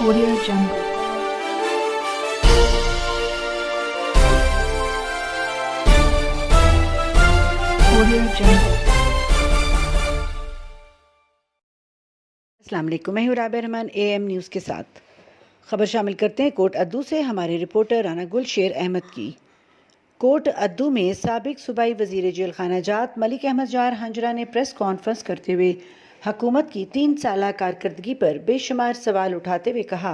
Audio Jungle. Audio Jungle. अस्सलाम वालेकुम, मैं हूं राबिया रहमान AM न्यूज़ के साथ। खबर शामिल करते हैं कोट अद्दू से हमारे रिपोर्टर राना गुलशेर अहमद की। कोट अद्दू में साबिक सूबाई वजीर जेल खाना जात मलिक अहमद जार हंजरा ने प्रेस कॉन्फ्रेंस करते हुए हुकूमत की 3 साला कारकर्दगी पर बेशुमार सवाल उठाते हुए कहा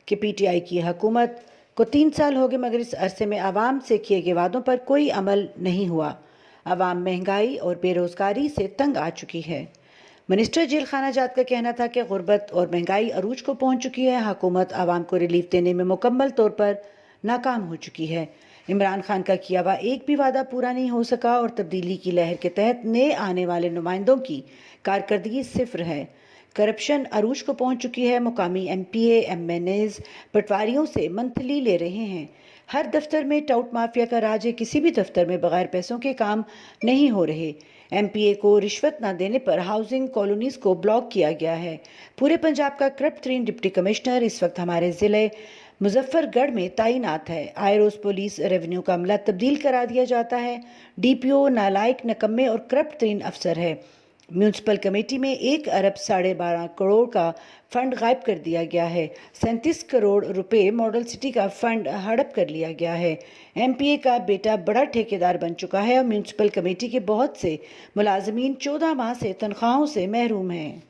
कि PTI की हुकूमत को 3 साल हो गए मगर इस अरसे में आवाम से किए गए वादों पर कोई अमल नहीं हुआ। आवाम महंगाई और बेरोजगारी से तंग आ चुकी है। मिनिस्टर जेल खाना जात का कहना था कि गुर्बत और महंगाई अरूज को पहुंच चुकी है। हुकूमत आवाम को रिलीफ देने में मुकम्मल तौर पर नाकाम हो चुकी है। इमरान खान का किया हुआ एक भी वादा पूरा नहीं हो सका और तब्दीली की लहर के तहत नए आने वाले नुमाइंदों की कारकर्दगी सिफर है। करप्शन अरूज को पहुंच चुकी है। मुकामी MPA MNAs पटवारियों से मंथली ले रहे हैं। हर दफ्तर में टाउट माफिया का राज है। किसी भी दफ्तर में बगैर पैसों के काम नहीं हो रहे। MPA को रिश्वत न देने पर हाउसिंग कॉलोनीज को ब्लॉक किया गया है। पूरे पंजाब का करप्ट तरीन डिप्टी कमिश्नर इस वक्त हमारे ज़िले मुजफ्फरगढ़ में तैनात है। आए रोज पुलिस रेवेन्यू का अमला तब्दील करा दिया जाता है। DPO नालायक, नकम्मे और करप्ट तरीन अफसर है। म्यूनसिपल कमेटी में 1 अरब 12.5 करोड़ का फंड गायब कर दिया गया है। 37 करोड़ रुपए मॉडल सिटी का फंड हड़प कर लिया गया है। MPA का बेटा बड़ा ठेकेदार बन चुका है और म्यूनसिपल कमेटी के बहुत से मुलाजमीन 14 माह से तनख्वाहों से महरूम हैं।